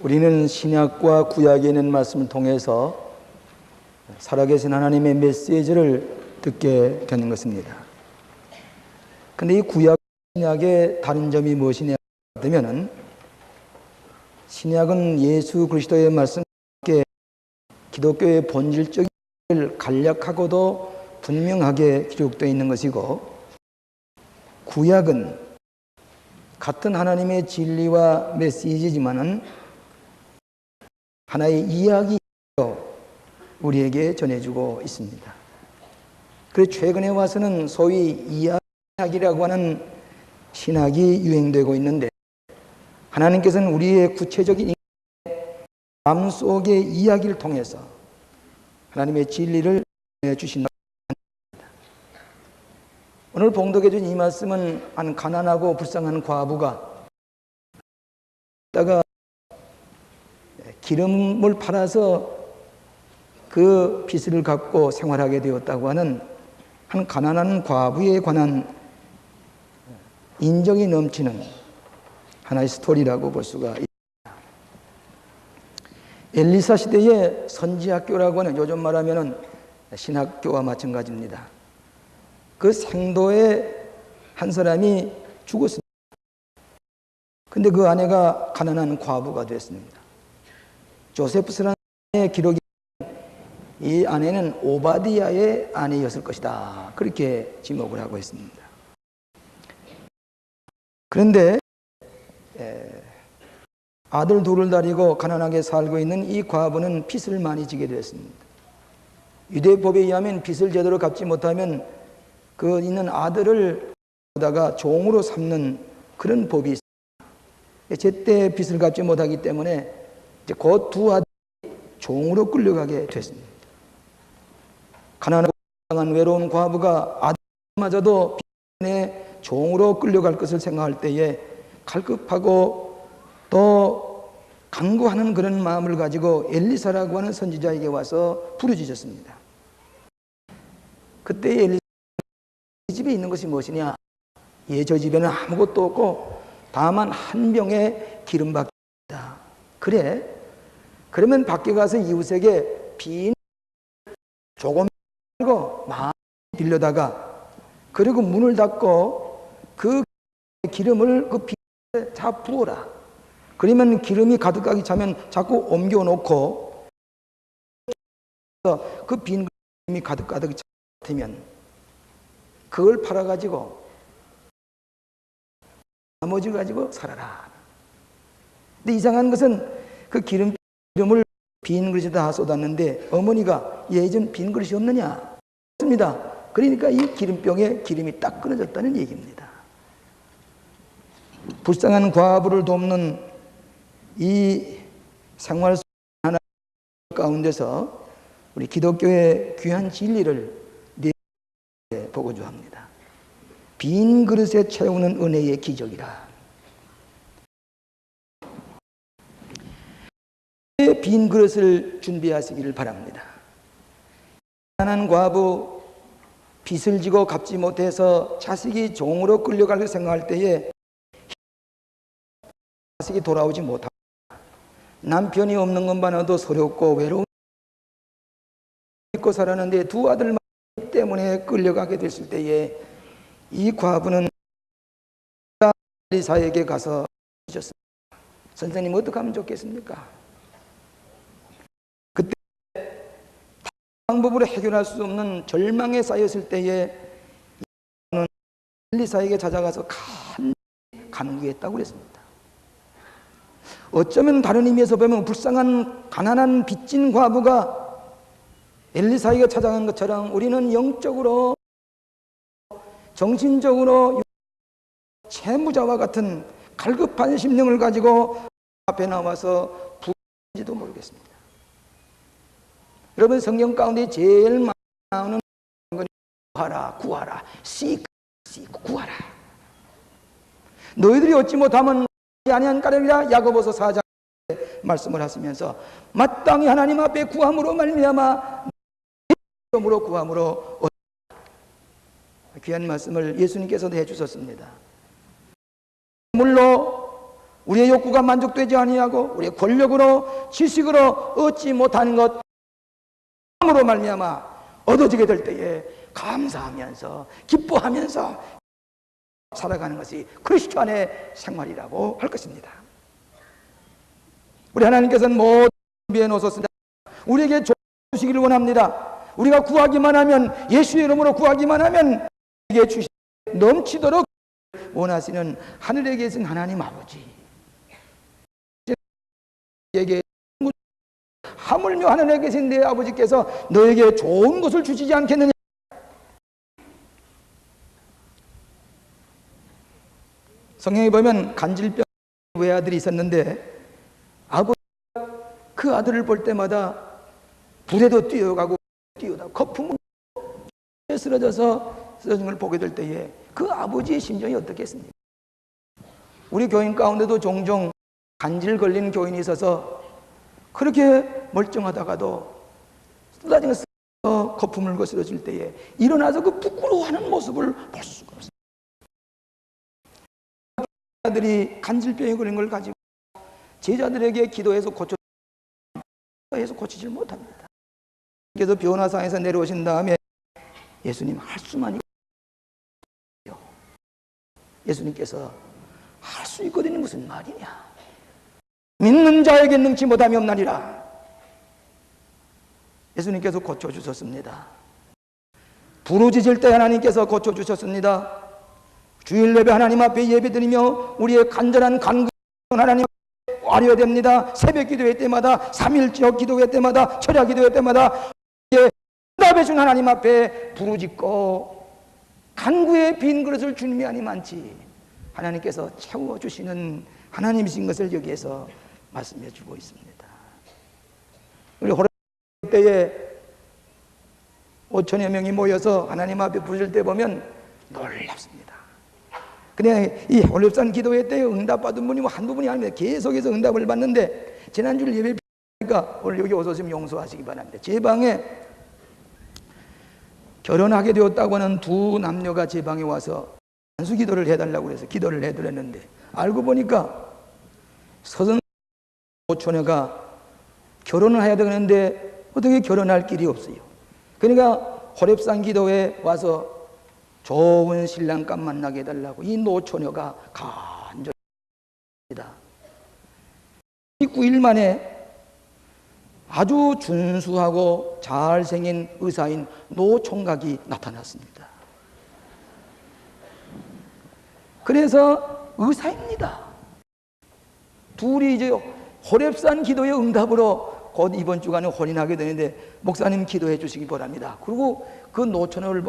우리는 신약과 구약에 있는 말씀을 통해서 살아계신 하나님의 메시지를 듣게 되는 것입니다. 그런데 이 구약 신약의 다른 점이 무엇이냐 하면은, 신약은 예수 그리스도의 말씀과 기독교의 본질적인 간략하고도 분명하게 기록되어 있는 것이고, 구약은 같은 하나님의 진리와 메시지지만은 하나의 이야기로 우리에게 전해주고 있습니다. 그래서 최근에 와서는 소위 이야기라고 하는 신학이 유행되고 있는데, 하나님께서는 우리의 구체적인 마음속의 이야기를 통해서 하나님의 진리를 주신다고 합니다. 오늘 봉독해 준 이 말씀은 한 가난하고 불쌍한 과부가 기름을 팔아서 그 빚을 갚고 생활하게 되었다고 하는 한 가난한 과부에 관한 인정이 넘치는 하나의 스토리라고 볼 수가 있습니다. 엘리사 시대의 선지학교라고 하는, 요즘 말하면 신학교와 마찬가지입니다. 그 생도의 한 사람이 죽었습니다. 근데 그 아내가 가난한 과부가 됐습니다. 조세프스라는 기록이 이 아내는 오바디아의 아내였을 것이다, 그렇게 지목을 하고 있습니다. 그런데 아들 둘을 다리고 가난하게 살고 있는 이 과부는 빚을 많이 지게 되었습니다. 유대법에 의하면 빚을 제대로 갚지 못하면 그 있는 아들을 보다가 종으로 삼는 그런 법이 있습니다. 제때 빚을 갚지 못하기 때문에 이제 그 두 아들이 종으로 끌려가게 됐습니다. 가난하고 외로운 과부가 아들마저도 빚에 종으로 끌려갈 것을 생각할 때에 갈급하고 또 간구하는 그런 마음을 가지고 엘리사라고 하는 선지자에게 와서 부르짖었습니다. 그때 엘리사 집에 있는 것이 무엇이냐? 저 집에는 아무것도 없고 다만 한 병의 기름밖에 없다. 그래? 그러면 밖에 가서 이웃에게 빈 조금 말고 많이 빌려다가, 그리고 문을 닫고 그 기름을 그 빈에 다 부어라. 그러면 기름이 가득하기 차면 자꾸 옮겨 놓고 그 빈 기름이 가득 차면 그걸 팔아가지고 나머지 가지고 살아라. 근데 이상한 것은 그 기름을 빈 그릇에 다 쏟았는데 어머니가 예전 빈 그릇이 없느냐? 없습니다. 그러니까 이 기름병에 기름이 딱 끊어졌다는 얘기입니다. 불쌍한 과부를 돕는 이 생활 하나 가운데서 우리 기독교의 귀한 진리를 보고자 합니다. 빈 그릇에 채우는 은혜의 기적이라. 빈 그릇을 준비하시기를 바랍니다. 가난한 과부, 빚을 지고 갚지 못해서 자식이 종으로 끌려갈 생각할 때에 자식이 돌아오지 못하고 남편이 없는 것만 해도 서럽고 외로운 믿고 살았는데 두 아들만 때문에 끌려가게 됐을 때에 이 과부는 엘리사에게 가서 주셨습니다. 선생님, 어떻게 하면 좋겠습니까? 그때 방법으로 해결할 수 없는 절망에 쌓였을 때에 엘리사에게 찾아가서 간구했다고 그랬습니다. 어쩌면 다른 의미에서 보면 불쌍한 가난한 빚진 과부가 엘리사에게 찾아간 것처럼 우리는 영적으로, 정신적으로 채무자와 같은 갈급한 심령을 가지고 앞에 나와서 부르지도 모르겠습니다. 여러분, 성경 가운데 제일 많이 나오는 건 구하라, 구하라, seek, 구하라. 너희들이 얻지 못하면 아니한 까닭이라. 야고보서 4장 말씀을 하시면서 마땅히 하나님 앞에 구함으로 말미암아 이름으로 구함으로 귀한 말씀을 예수님께서도 해주셨습니다. 물로 우리의 욕구가 만족되지 아니하고 우리의 권력으로 지식으로 얻지 못하는 것 으로 말미암아 얻어지게 될 때에 감사하면서 기뻐하면서 살아가는 것이 크리스찬의 생활이라고 할 것입니다. 우리 하나님께서는 모든 준비해 놓으셨습니다. 우리에게 주시기를 원합니다. 우리가 구하기만 하면, 예수의 이름으로 구하기만 하면 우리에게 주시 넘치도록 원하시는 하늘에 계신 하나님 아버지, 에게 하물며 하늘에 계신 내 아버지께서 너에게 좋은 것을 주시지 않겠느냐. 성경에 보면 간질병 외아들이 있었는데 아버지가 그 아들을 볼 때마다 불에도 뛰어가고 뛰어다 거품을 쓰러진 걸 보게 될 때에 그 아버지의 심정이 어떻겠습니까? 우리 교인 가운데도 종종 간질 걸린 교인이 있어서 그렇게 멀쩡하다가도 쏟아지면서 거품을 거스러질 때에 일어나서 그 부끄러워하는 모습을 볼 수가 없어요. 제자들이 간질병에 걸린 걸 가지고 제자들에게 기도해서 고치질 못합니다. 그래서 변화상에서 내려오신 다음에 예수님 할 수만 있어요. 예수님께서 할 수 있거든요. 무슨 말이냐? 믿는 자에게 능치 못함이 없나니라. 예수님께서 고쳐주셨습니다. 부르짖을 때 하나님께서 고쳐주셨습니다. 주일 예배 하나님 앞에 예배드리며 우리의 간절한 간구 하나님 앞에 아뢰어야 됩니다. 새벽 기도회 때마다, 3일째 기도회 때마다, 철야 기도회 때마다 응답해 준 하나님 앞에 부르짖고 간구의 빈 그릇을 주님이 아니만치 하나님께서 채워주시는 하나님이신 것을 여기에서 말씀해 주고 있습니다. 우리 호렙 때에 5천여 명이 모여서 하나님 앞에 부르실 때 보면 놀랍습니다. 근데 이 호렙산 기도회 때 응답받은 분이 한두 분이 아닙니다. 계속해서 응답을 받는데 지난주 예배니까 오늘 여기 오셨으면 용서하시기 바랍니다. 제 방에 결혼하게 되었다고 하는 두 남녀가 제 방에 와서 단수 기도를 해달라고 해서 기도를 해드렸는데 알고 보니까 서른 오처녀가 결혼을 해야 되는데 어떻게 결혼할 길이 없어요. 그러니까 호렙산 기도에 와서 좋은 신랑감 만나게 해달라고 이 노처녀가 간절히 9일 만에 아주 준수하고 잘생긴 의사인 노총각이 나타났습니다. 그래서 의사입니다. 둘이 이제 호렙산 기도의 응답으로 곧 이번 주간에 혼인하게 되는데 목사님 기도해 주시기 바랍니다. 그리고 그 노처녀를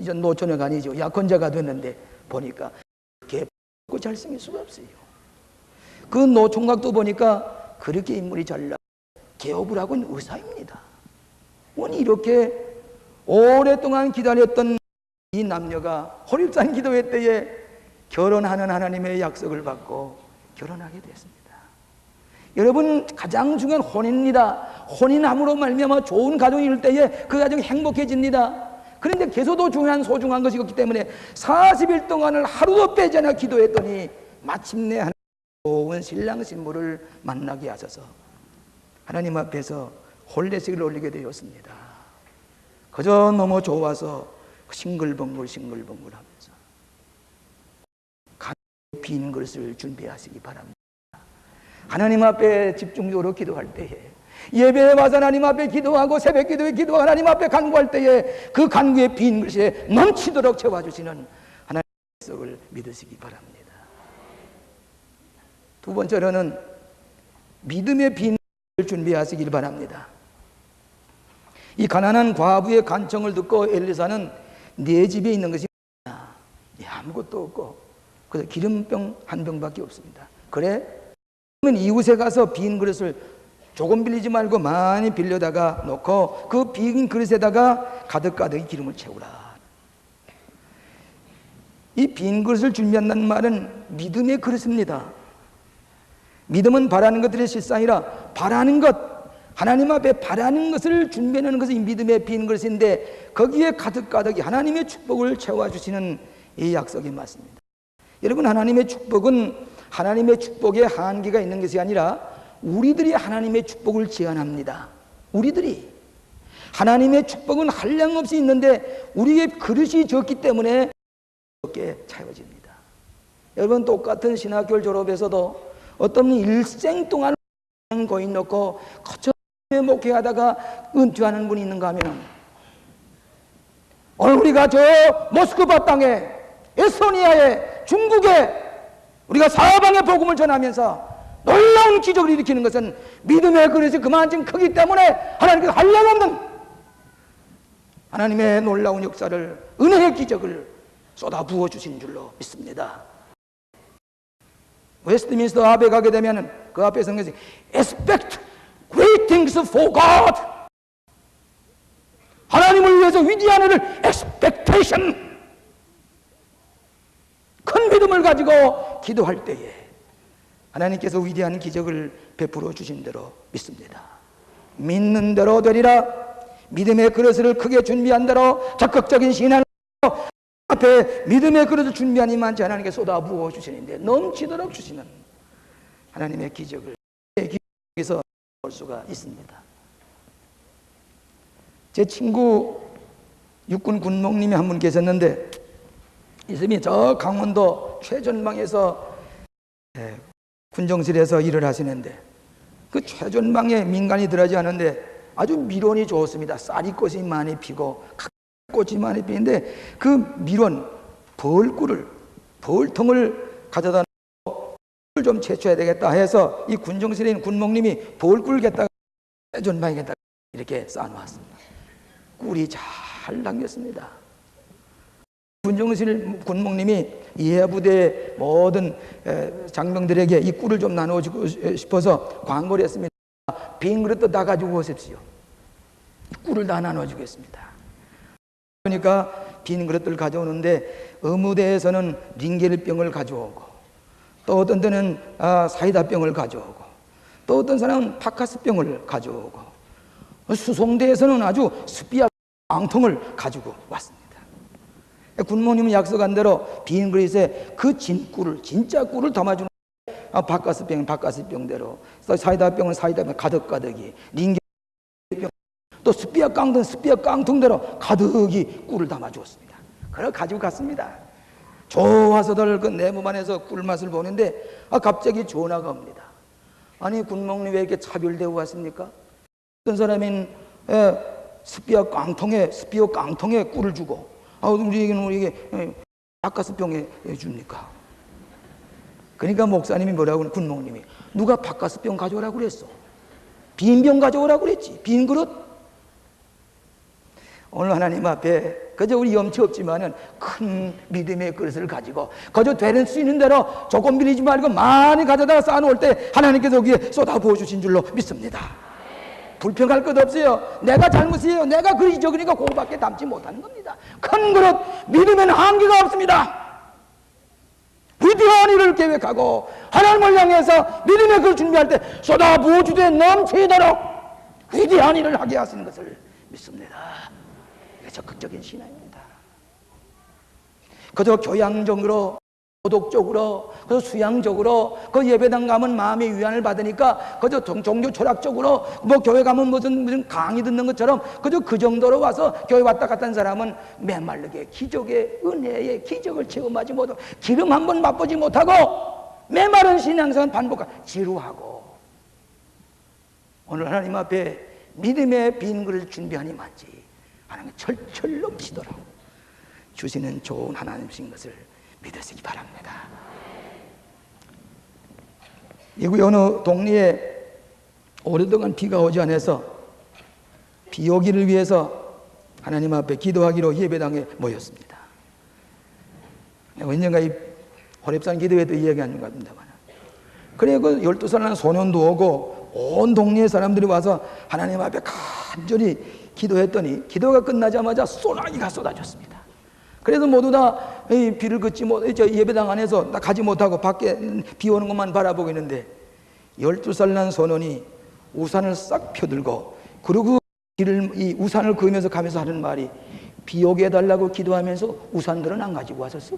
이제 노처녀가 아니죠. 약혼자가 됐는데 보니까 개고 잘생길 수가 없어요. 그 노총각도 보니까 그렇게 인물이 잘나 개업을 하고 있는 의사입니다. 오늘 이렇게 오랫동안 기다렸던 이 남녀가 호렙산 기도회 때에 결혼하는 하나님의 약속을 받고 결혼하게 됐습니다. 여러분 가장 중요한 혼인입니다. 혼인함으로 말미암아 좋은 가정이 이룰 때에 그 가정이 행복해집니다. 그런데 개소도 중요한 소중한 것이기 때문에 40일 동안을 하루도 빼지 않아 기도했더니 마침내 하나님 좋은 신랑 신부를 만나게 하셔서 하나님 앞에서 혼례식을 올리게 되었습니다. 그저 너무 좋아서 싱글벙글 하면서 빈 그릇을 준비하시기 바랍니다. 하나님 앞에 집중적으로 기도할 때에 예배에 와서 하나님 앞에 기도하고 새벽 기도에 기도하고 하나님 앞에 간구할 때에 그 간구의 빈 그릇에 넘치도록 채워주시는 하나님의 약속을 믿으시기 바랍니다. 두 번째로는 믿음의 빈 그릇을 준비하시길 바랍니다. 이 가난한 과부의 간청을 듣고 엘리사는 네 집에 있는 것이 아무것도 없고 그래서 기름병 한 병밖에 없습니다. 그래? 그러면 이웃에 가서 빈 그릇을 조금 빌리지 말고 많이 빌려다가 놓고 그 빈 그릇에다가 가득가득 기름을 채우라. 이 빈 그릇을 준비한다는 말은 믿음의 그릇입니다. 믿음은 바라는 것들의 실상이라 바라는 것, 하나님 앞에 바라는 것을 준비하는 것이 믿음의 빈 그릇인데 거기에 가득가득 하나님의 축복을 채워주시는 이 약속이 맞습니다. 여러분 하나님의 축복은 하나님의 축복에 한계가 있는 것이 아니라 우리들이 하나님의 축복을 제한합니다. 우리들이 하나님의 축복은 한량없이 있는데 우리의 그릇이 적기 때문에 적게 차여집니다. 여러분, 똑같은 신학교를 졸업해서도 어떤 일생 동안 고인 놓고 거쳐에 목회하다가 은퇴하는 분이 있는가 하면, 오늘 우리가 저 모스크바 땅에, 에스토니아에, 중국에 우리가 사방의 복음을 전하면서 놀라운 기적을 일으키는 것은 믿음의 그릇이 그만큼 크기 때문에 하나님께서 한량없는 하나님의 놀라운 역사를, 은혜의 기적을 쏟아 부어 주신 줄로 믿습니다. 웨스트민스터 앞에 가게 되면 그 앞에 선 것이 Expect great things for God. 하나님을 위해서 위대한 일을 expectation. 큰 믿음을 가지고 기도할 때에 하나님께서 위대한 기적을 베풀어 주신 대로 믿습니다. 믿는 대로 되리라. 믿음의 그릇을 크게 준비한 대로 적극적인 신앙으로 앞에 믿음의 그릇을 준비한 이만치 하나님께 쏟아 부어 주시는데 넘치도록 주시는 하나님의 기적을 기적에서 볼 수가 있습니다. 제 친구 육군 군목님이 한 분 계셨는데, 이분이 저 강원도 최전방에서 군정실에서 일을 하시는데, 그 최전방에 민간이 들어가지 않은데 아주 밀원이 좋습니다. 쌀이꽃이 많이 피고 꽃이 많이 피는데 그 밀원 벌통을 가져다 놓고 꿀을 좀 채취해야 되겠다 해서 이 군정실에 있는 군목님이 벌꿀을 갖다가 최전방에 이렇게 쌓아놓았습니다. 꿀이 잘 담겼습니다. 군정실 군목님이 예하부대 모든 장병들에게 이 꿀을 좀 나눠주고 싶어서 광고를 했습니다. 빈 그릇도 다 가지고 오십시오. 꿀을 다 나눠주겠습니다. 그러니까 빈 그릇들 가져오는데 의무대에서는 링겔병을 가져오고, 또 어떤 때는 사이다병을 가져오고, 또 어떤 사람은 파카스병을 가져오고, 수송대에서는 아주 스피아 깡통을 가지고 왔습니다. 군모님은 약속한 대로 빈 그릇에 그 진꿀을, 진짜 꿀을 담아주는 바카스병대로, 사이다병은 사이다병 가득가득이, 링겔병 또 스피아 깡통대로 가득히 꿀을 담아주었습니다. 그걸 가지고 갔습니다. 좋아서들 그 내 몸 안에서 꿀맛을 보는데 갑자기 전화가 옵니다. 아니, 군목님 왜 이렇게 차별되고 왔습니까? 어떤 사람은 스피아 깡통에 꿀을 주고, 우리에게 바카스병에 줍니까? 그러니까 목사님이 뭐라고 하는, 군목님이 누가 바카스병 가져오라고 그랬어? 빈 병 가져오라고 그랬지. 빈 그릇. 오늘 하나님 앞에 그저 우리 염치 없지만은 큰 믿음의 그릇을 가지고 그저 되는 수 있는 대로 조금 빌리지 말고 많이 가져다가 쌓아놓을 때 하나님께서 거기에 쏟아 부어주신 줄로 믿습니다. 불평할 것 없어요. 내가 잘못이에요. 내가 그릇이 적으니까 그거밖에 담지 못하는 겁니다. 큰 그릇, 믿음에는 한계가 없습니다. 위대한 일을 계획하고 하나님을 향해서 믿음의 그릇 준비할 때 쏟아 부어주되 넘치도록 위대한 일을 하게 하시는 것을 믿습니다. 적극적인 신앙입니다. 그저 교양적으로, 도덕적으로, 그저 수양적으로, 그 예배당 가면 마음의 위안을 받으니까 그저 종교 철학적으로, 교회 가면 무슨 강의 듣는 것처럼 그저 그 정도로 와서 교회 왔다 갔다 한 사람은 메말르게 기적의 은혜의 기적을 체험하지 못하고, 기름 한번 맛보지 못하고 메마른 신앙생활 반복하고 지루하고, 오늘 하나님 앞에 믿음의 빈 그릇을 준비하니만치 하나님 철철 넘치도록 주시는 좋은 하나님이신 것을 믿으시기 바랍니다. 미국의 어느 동네에 오랫동안 비가 오지 않아서 비 오기를 위해서 하나님 앞에 기도하기로 예배당에 모였습니다. 언젠가 이 호렙산 기도회도 이야기하는 것 같습니다만, 그래 그 12살 난 소년도 오고 온 동네의 사람들이 와서 하나님 앞에 간절히 기도했더니 기도가 끝나자마자 소나기가 쏟아졌습니다. 그래서 모두 다 비를 걷지 못, 예배당 안에서 가지 못하고 밖에 비 오는 것만 바라보고 있는데 12살 난 소년이 우산을 싹 펴들고, 그리고 이 우산을 그으면서 가면서 하는 말이, 비 오게 해달라고 기도하면서 우산들은 안 가지고 왔었어?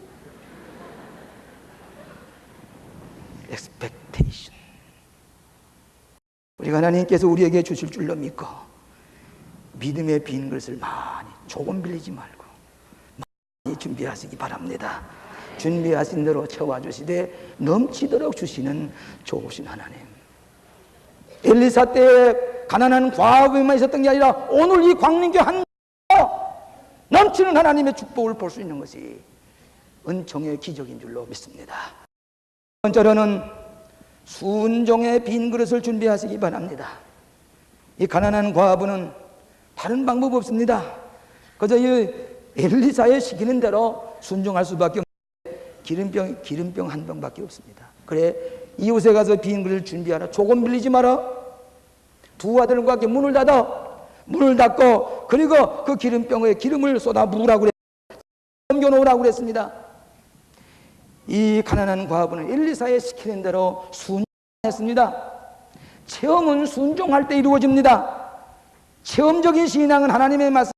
림테이션. 우리가 하나님께서 우리에게 주실 줄로 믿고 믿음의 빈 그릇을 많이 조금 빌리지 말고 많이 준비하시기 바랍니다. 준비하신 대로 채워주시되 넘치도록 주시는 좋으신 하나님. 엘리사 때에 가난한 과부에만 있었던 게 아니라 오늘 이 광림교 한 넘치는 하나님의 축복을 볼 수 있는 것이 은총의 기적인 줄로 믿습니다. 두 번째로는 순종의 빈 그릇을 준비하시기 바랍니다. 이 가난한 과부는 다른 방법 없습니다. 그저 이 엘리사의 시키는 대로 순종할 수밖에 없는데 기름병 한 병밖에 없습니다. 그래 이웃에 가서 빈 그릇을 준비하라. 조금 빌리지 마라. 두 아들과 함께 문을 닫고 그리고 그 기름병에 기름을 쏟아 부으라고 그랬습니다. 넘겨놓으라고 그랬습니다. 이 가난한 과부는 엘리사의 시키는 대로 순종했습니다. 체험은 순종할 때 이루어집니다. 체험적인 신앙은 하나님의 말씀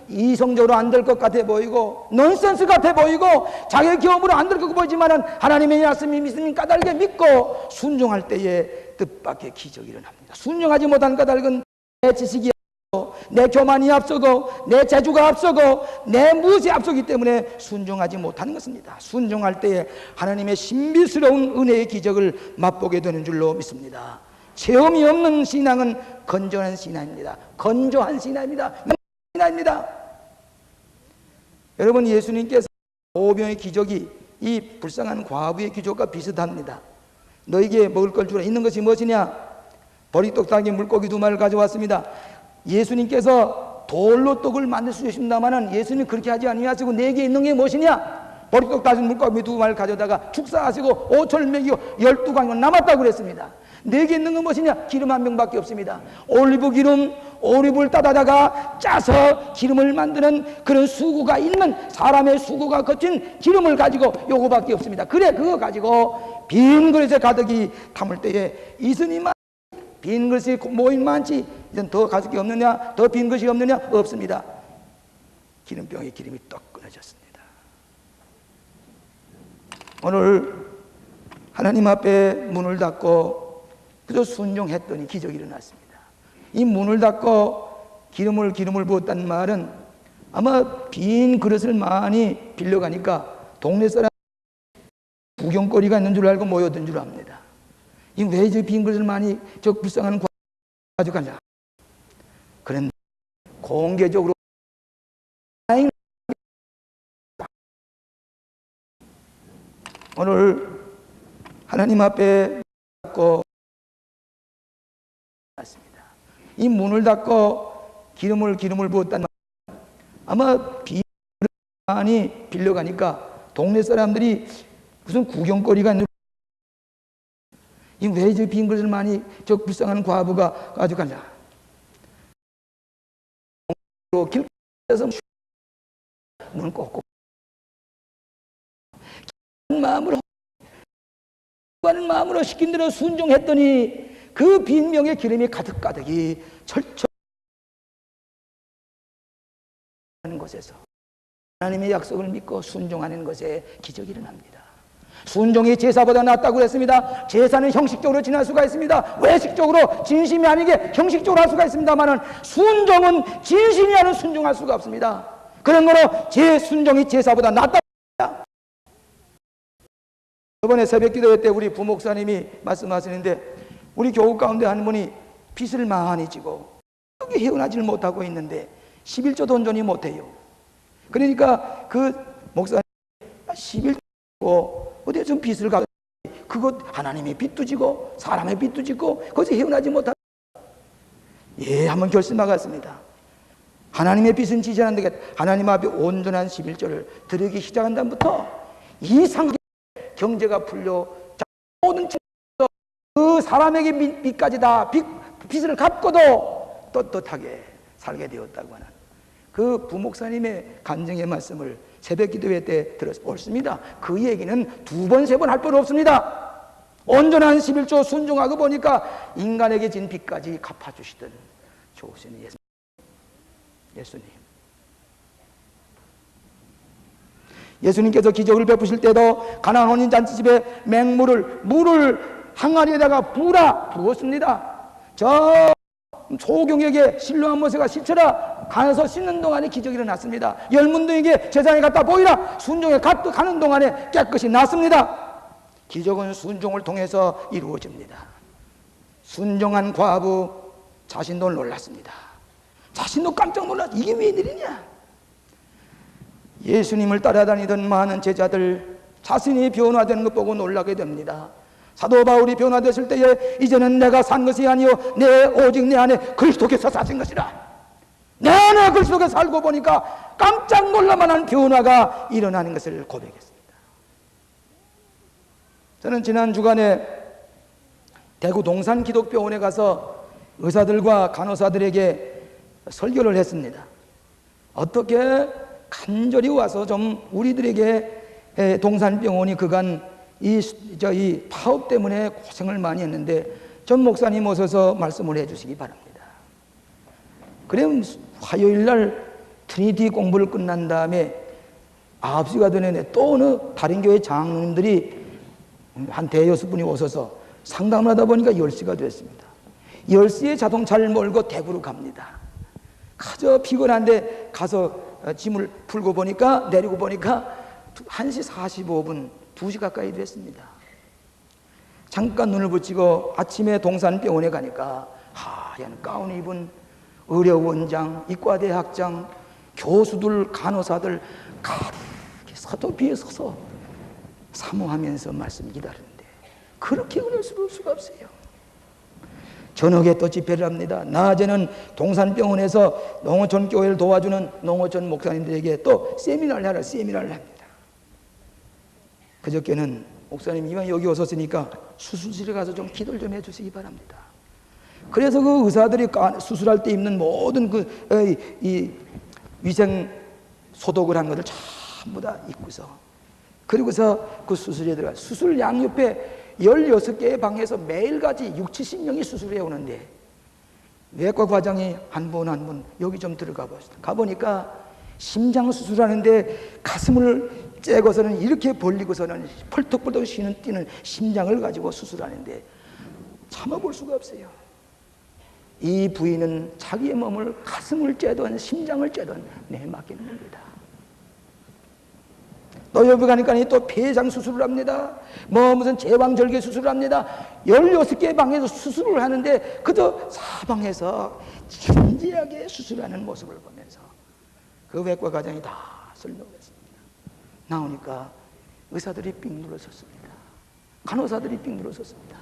이성적으로 안 될 것 같아 보이고 넌센스 같아 보이고 자기 경험으로 안 될 것 보이지만은 하나님의 말씀이 믿으면 까닭에 믿고 순종할 때에 뜻밖의 기적이 일어납니다. 순종하지 못한 까닭은 내 지식이 앞서고 내 교만이 앞서고 내 재주가 앞서고 내 무엇이 앞서기 때문에 순종하지 못하는 것입니다. 순종할 때에 하나님의 신비스러운 은혜의 기적을 맛보게 되는 줄로 믿습니다. 체험이 없는 신앙은 건조한 신앙입니다. 건조한 신앙입니다. 여러분, 예수님께서 오병의 기적이 이 불쌍한 과부의 기적과 비슷합니다. 너에게 먹을 걸 주라. 있는 것이 무엇이냐? 보리떡 따기 물고기 2마리를 가져왔습니다. 예수님께서 돌로 떡을 만들 수 있습니다만 예수님 그렇게 하지 아니하시고 내게 있는 게 무엇이냐? 보리떡 따진 물고기 2마리를 가져다가 축사하시고 5천을 먹이고 12강이 남았다고 그랬습니다. 내게 있는 건 무엇이냐? 기름 한 병밖에 없습니다. 올리브 기름, 올리브를 따다가 짜서 기름을 만드는 그런 수구가 있는 사람의 수구가 거친 기름을 가지고 요거밖에 없습니다. 그래 그거 가지고 빈 그릇에 가득히 담을 때에 이스님만 빈 그릇이 모인 많지 이젠 더 가질 게 없느냐? 더 빈 그릇이 없느냐? 없습니다. 기름병에 기름이 떡 끊어졌습니다. 오늘 하나님 앞에 문을 닫고 그저 순종했더니 기적이 일어났습니다. 이 문을 닫고 기름을 부었다는 말은 아마 빈 그릇을 많이 빌려가니까 동네 사람 구경거리가 있는 줄 알고 모여든 줄 압니다. 이 왜 저 빈 그릇을 많이 저 불쌍한 가져가냐? 그런데 공개적으로 오늘 하나님 앞에 닫고 이 문을 닫고 기름을 부었다는 말은 아마 빈 그릇을 많이 빌려가니까 동네 사람들이 무슨 구경거리가 있는 이 왜 저 빈 그릇을 많이 저 불쌍한 과부가 가져가냐? 길에서 문을 꽂고 마음으로 시킨 대로 순종했더니 그 빈병에 기름이 가득가득이 철철 하는 곳에서 하나님의 약속을 믿고 순종하는 것에 기적이 일어납니다. 순종이 제사보다 낫다고 그랬습니다. 제사는 형식적으로 지날 수가 있습니다. 외식적으로 진심이 아니게 형식적으로 할 수가 있습니다만 순종은 진심이 아닌 순종할 수가 없습니다. 그런 거로 제 순종이 제사보다 낫다고 합니다. 이번에 새벽기도회 때 우리 부목사님이 말씀하시는데 우리 교우 가운데 한 분이 빚을 많이 지고 여기 헤어나지를 못하고 있는데 11조 돈전이 못해요. 그러니까 그 목사님 11조 어디에 좀 빚을 가고 그것 하나님의 빚도 지고 사람의 빚도 지고 거기서 헤어나지 못하고 한번 결심하겠습니다. 하나님의 빚은 지지 않는 데 하나님 앞에 온전한 11조를 드리기 시작한 다음부터 이상하게 경제가 풀려 모든 그 사람에게 빚까지 다 빚을 갚고도 떳떳하게 살게 되었다고 하는 그 부목사님의 간증의 말씀을 새벽기도회 때 들었습니다. 그 얘기는 2번, 3번 할 필요 없습니다. 온전한 11조 순종하고 보니까 인간에게 진 빚까지 갚아주시던 좋으신 예수님. 예수님께서 기적을 베푸실 때도 가나안 혼인잔치집에 물을 항아리에다가 부었습니다. 저 소경에게 실로암 모세가 시쳐라 가서 씻는 동안에 기적이 일어났습니다. 열문동에게 제사장이 갖다 보이라 순종에 가는 동안에 깨끗이 났습니다. 기적은 순종을 통해서 이루어집니다. 순종한 과부 자신도 놀랐습니다. 자신도 깜짝 놀랐. 이게 웬일이냐? 예수님을 따라다니던 많은 제자들 자신이 변화되는 것 보고 놀라게 됩니다. 사도 바울이 변화됐을 때에 이제는 내가 산 것이 아니요 오직 내 안에 그리스도께서 사신 것이라. 내 안에 그리스도께서 살고 보니까 깜짝 놀랄만한 변화가 일어나는 것을 고백했습니다. 저는 지난 주간에 대구 동산 기독병원에 가서 의사들과 간호사들에게 설교를 했습니다. 어떻게 간절히 와서 좀 우리들에게 동산병원이 그간 이 파업 때문에 고생을 많이 했는데 전 목사님 오셔서 말씀을 해주시기 바랍니다. 그럼 화요일 날 트리니티 공부를 끝난 다음에 9시가 되는 또 어느 다른 교회 장로님들이 한 대여섯 분이 오셔서 상담을 하다 보니까 10시가 됐습니다. 10시에 자동차를 몰고 대구로 갑니다. 그저 피곤한데 가서 짐을 풀고 보니까 내리고 보니까 1시 45분 2시 가까이 됐습니다. 잠깐 눈을 붙이고 아침에 동산병원에 가니까 하얀 가운 입은 의료원장, 이과대 학장, 교수들, 간호사들 가르게 서도비에 서서 사모하면서 말씀 기다리는데 그렇게 은혜스러울 수가 없어요. 저녁에 또 집회를 합니다. 낮에는 동산병원에서 농어촌 교회를 도와주는 농어촌 목사님들에게 또 세미나를 합니다. 그저께는 목사님 이만 여기 오셨으니까 수술실에 가서 좀 기도를 좀 해주시기 바랍니다. 그래서 그 의사들이 수술할 때 입는 모든 이 위생 소독을 한 것을 전부 다 입고서 그리고서 그 수술에 들어가 수술 양옆에 16개의 방에서 매일같이 60-70명이 수술해 오는데 외과 과장이 한 분 한 분 여기 좀 들어가 봅시다. 가보니까 심장 수술하는데 가슴을 째고서는 이렇게 벌리고서는 펄떡펄떡 뛰는 심장을 가지고 수술하는데 참아볼 수가 없어요. 이 부인은 자기의 몸을 가슴을 째든 심장을 째든 내맡기는 겁니다. 또 여기 가니까 또 폐장 수술을 합니다. 무슨 제왕절개 수술을 합니다. 16개 방에서 수술을 하는데 그저 사방에서 진지하게 수술하는 모습을 보면서 그 외과 과장이 다 설명을 했습니다. 나오니까 의사들이 삥 눌러섰습니다. 간호사들이 삥 눌러섰습니다.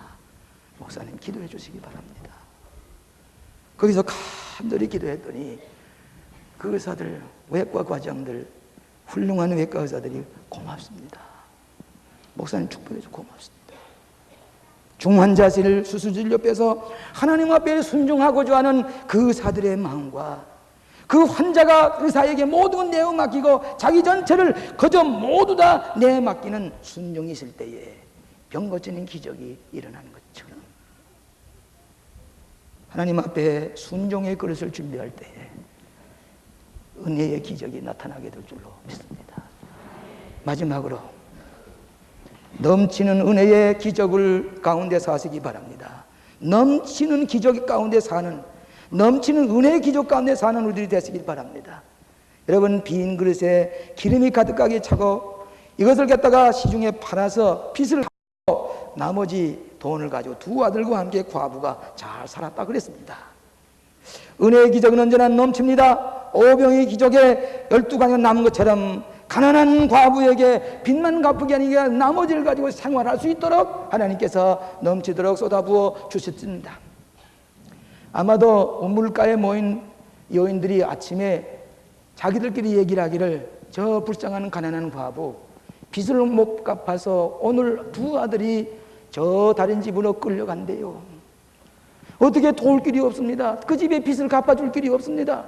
목사님 기도해 주시기 바랍니다. 거기서 간절히 기도했더니 그 의사들, 외과 과장들, 훌륭한 외과 의사들이 고맙습니다. 목사님 축복해 주고 고맙습니다. 중환자실 수술실 옆에서 하나님 앞에 순종하고자 하는 그 의사들의 마음과 그 환자가 의사에게 모든 내어 맡기고 자기 전체를 그저 모두 다 내맡기는 순종이 있을 때에 병 고치는 기적이 일어나는 것처럼 하나님 앞에 순종의 그릇을 준비할 때에 은혜의 기적이 나타나게 될 줄로 믿습니다. 마지막으로 넘치는 은혜의 기적을 가운데 사시기 바랍니다. 넘치는 기적 가운데 사는, 넘치는 은혜의 기적 가운데 사는 우리들이 되시길 바랍니다. 여러분, 빈 그릇에 기름이 가득하게 차고 이것을 갖다가 시중에 팔아서 빚을 하고 나머지 돈을 가지고 두 아들과 함께 과부가 잘 살았다 그랬습니다. 은혜의 기적은 언제나 넘칩니다. 오병의 기적에 12강이 남은 것처럼 가난한 과부에게 빚만 갚은 게 아니라 나머지를 가지고 생활할 수 있도록 하나님께서 넘치도록 쏟아부어 주셨습니다. 아마도 우물가에 모인 여인들이 아침에 자기들끼리 얘기를 하기를 저 불쌍한 가난한 과부 빚을 못 갚아서 오늘 두 아들이 저 다른 집으로 끌려간대요. 어떻게 도울 길이 없습니다. 그 집에 빚을 갚아줄 길이 없습니다.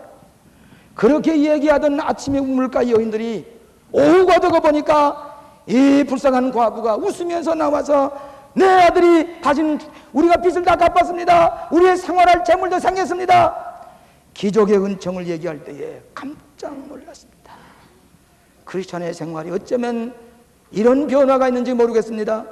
그렇게 얘기하던 아침에 우물가 여인들이 오후가 되고 보니까 이 불쌍한 과부가 웃으면서 나와서 내 아들이 다시는 우리가 빚을 다 갚았습니다. 우리의 생활할 재물도 생겼습니다. 기적의 은총을 얘기할 때에 깜짝 놀랐습니다. 크리스천의 생활이 어쩌면 이런 변화가 있는지 모르겠습니다.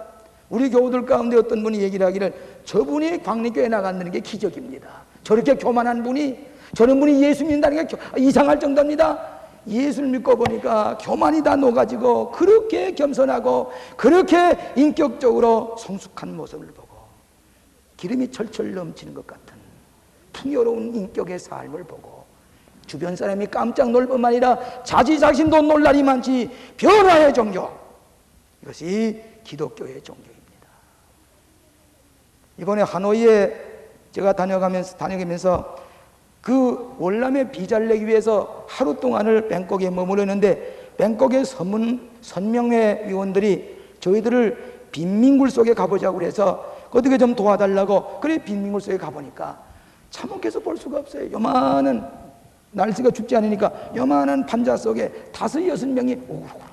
우리 교우들 가운데 어떤 분이 얘기를 하기를 저분이 광림교회 나간다는 게 기적입니다. 저렇게 교만한 분이, 저런 분이 예수 믿는다는 게 이상할 정도입니다. 예수를 믿고 보니까 교만이 다 녹아지고 그렇게 겸손하고 그렇게 인격적으로 성숙한 모습을 보고 기름이 철철 넘치는 것 같은 풍요로운 인격의 삶을 보고 주변 사람이 깜짝 놀 뿐만 아니라 자기 자신도 놀라리 많지 변화의 종교, 이것이 기독교의 종교입니다. 이번에 하노이에 제가 다녀가면서 그 월남에 비자를 내기 위해서 하루 동안을 뱅콕에 머무르는데 뱅콕의 선명회 위원들이 저희들을 빈민굴 속에 가보자고 해서 어떻게 좀 도와달라고, 그래 빈민굴 속에 가보니까 참혹해서 볼 수가 없어요. 요만한, 날씨가 춥지 않으니까 요만한 판자 속에 5-6명이 오고 그럽니다.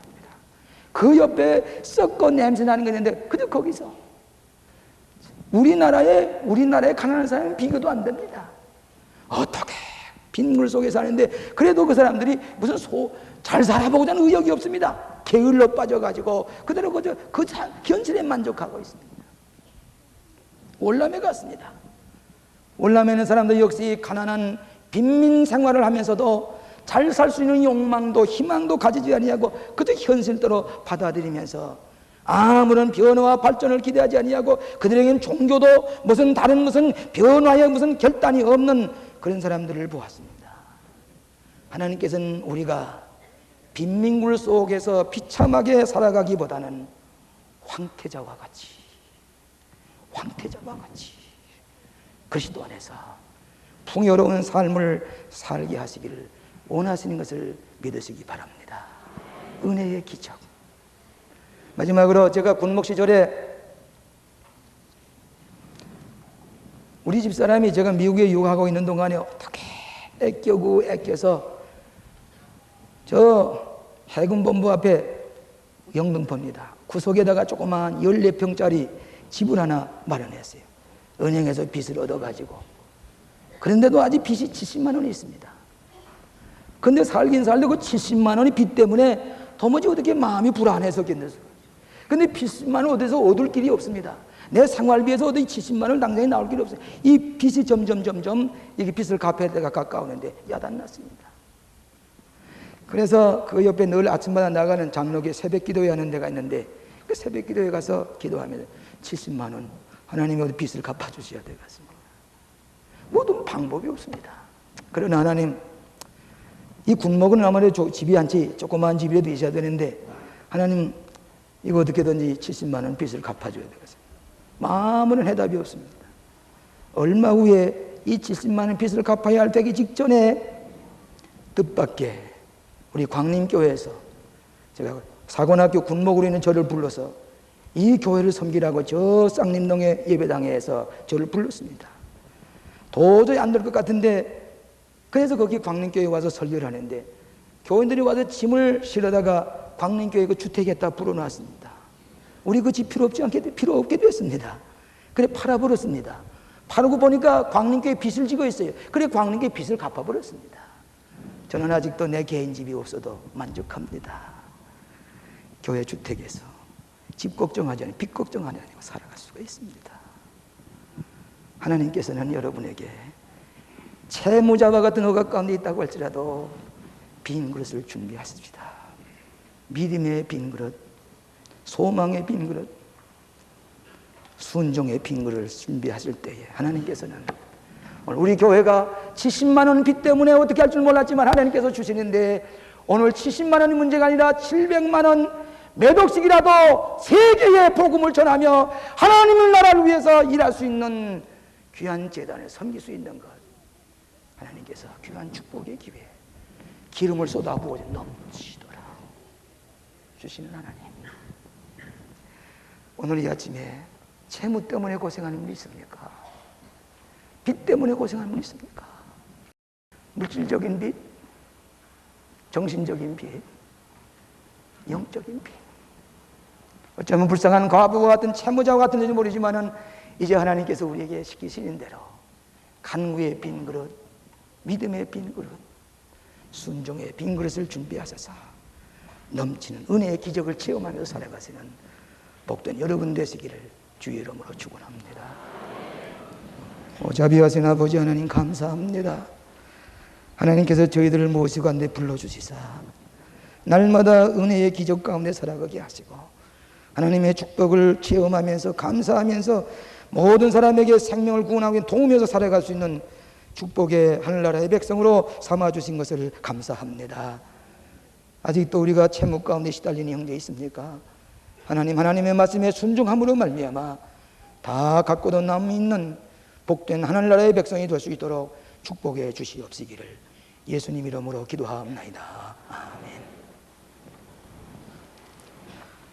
그 옆에 썩고 냄새 나는 게 있는데 그저 거기서 우리나라에 가난한 사람은 비교도 안 됩니다. 어떻게 빈물 속에 사는데 그래도 그 사람들이 무슨 잘 살아보고자 하는 의욕이 없습니다. 게을러 빠져가지고 그대로 그 현실에 만족하고 있습니다. 월남에 갔습니다. 월남에 있는 사람들 역시 가난한 빈민 생활을 하면서도 잘 살 수 있는 욕망도 희망도 가지지 아니하고 그저 현실대로 받아들이면서 아무런 변화와 발전을 기대하지 아니하고 그들에게는 종교도 무슨 다른 무슨 변화의 무슨 결단이 없는 그런 사람들을 보았습니다. 하나님께서는 우리가 빈민굴 속에서 비참하게 살아가기보다는 황태자와 같이 그리스도 안에서 풍요로운 삶을 살게 하시기를 원하시는 것을 믿으시기 바랍니다. 은혜의 기적. 마지막으로 제가 군목 시절에 우리 집사람이 제가 미국에 유학하고 있는 동안에 어떻게 애껴서 저 해군본부 앞에 영등포입니다. 구석에다가 조그만 14평짜리 집을 하나 마련했어요. 은행에서 빚을 얻어가지고. 그런데도 아직 빚이 70만 원이 있습니다. 근데 살긴 살려고 70만 원이 빚 때문에 도무지 어떻게 마음이 불안해서 견뎌서. 근데 70만 원 어디서 얻을 길이 없습니다. 내 생활비에서 어디 70만 원 당장에 나올 길이 없어요. 이 빚이 점점 이게 빚을 갚아야 때가 가까우는데 야단났습니다. 그래서 그 옆에 늘 아침마다 나가는 장로교 새벽 기도회 하는 데가 있는데 그 새벽 기도회 가서 기도하면 70만 원 하나님이 어디 빚을 갚아주셔야 되겠습니다. 모든 방법이 없습니다. 그러나 하나님, 이 군목은 아무래도 집이 한치 조그마한 집이라도 있어야 되는데 하나님 이거 어떻게든지 70만 원 빚을 갚아줘야 되겠습니다. 마음으로는 해답이 없습니다. 얼마 후에 이 70만 원 빚을 갚아야 할 때기 직전에 뜻밖의 우리 광림교회에서 제가 사관학교 군목으로 있는 저를 불러서 이 교회를 섬기라고 저 쌍림동의 예배당에서 저를 불렀습니다. 도저히 안 될 것 같은데 그래서 거기 광림교회에 와서 설교를 하는데 교인들이 와서 짐을 실어다가 광림교회 그 주택에다 불어놨습니다. 우리 그 집 필요 없게 됐습니다. 그래 팔아버렸습니다. 팔고 보니까 광림교회 빚을 지고 있어요. 그래 광림교회 빚을 갚아버렸습니다. 저는 아직도 내 개인 집이 없어도 만족합니다. 교회 주택에서 집 걱정하지 않고 빚 걱정하지 않고 살아갈 수가 있습니다. 하나님께서는 여러분에게 채무자와 같은 허각 가운데 있다고 할지라도 빈 그릇을 준비하십니다. 믿음의 빈 그릇, 소망의 빈 그릇, 순종의 빈 그릇을 준비하실 때에 하나님께서는 오늘 우리 교회가 70만 원 빚 때문에 어떻게 할 줄 몰랐지만 하나님께서 주시는데 오늘 70만 원이 문제가 아니라 700만 원 몇 억씩이라도 세계에 복음을 전하며 하나님의 나라를 위해서 일할 수 있는 귀한 재단을 섬길 수 있는 것, 하나님께서 귀한 축복의 기회, 기름을 쏟아부어 넘치도록 주시는 하나님, 오늘 이 아침에 채무 때문에 고생하는 분이 있습니까? 빚 때문에 고생하는 분이 있습니까? 물질적인 빚, 정신적인 빚, 영적인 빚. 어쩌면 불쌍한 과부와 같은 채무자와 같은지 모르지만은 이제 하나님께서 우리에게 시키시는 대로 간구의 빈 그릇, 믿음의 빈 그릇, 순종의 빈 그릇을 준비하셔서 넘치는 은혜의 기적을 체험하면서 살아가시는 복된 여러분 되시기를 주의 이름으로 축원합니다. 자비하신 아버지 하나님 감사합니다. 하나님께서 저희들을 모시고 한 데 불러주시사 날마다 은혜의 기적 가운데 살아가게 하시고 하나님의 축복을 체험하면서 감사하면서 모든 사람에게 생명을 구원하고 도우면서 살아갈 수 있는 축복의 하늘나라의 백성으로 삼아주신 것을 감사합니다. 아직도 우리가 채무 가운데 시달리는 형제 있습니까? 하나님의 말씀에 순종함으로 말미암아 다 갖고도 남아 있는 복된 하늘나라의 백성이 될 수 있도록 축복해 주시옵시기를 예수님 이름으로 기도하옵나이다. 아멘.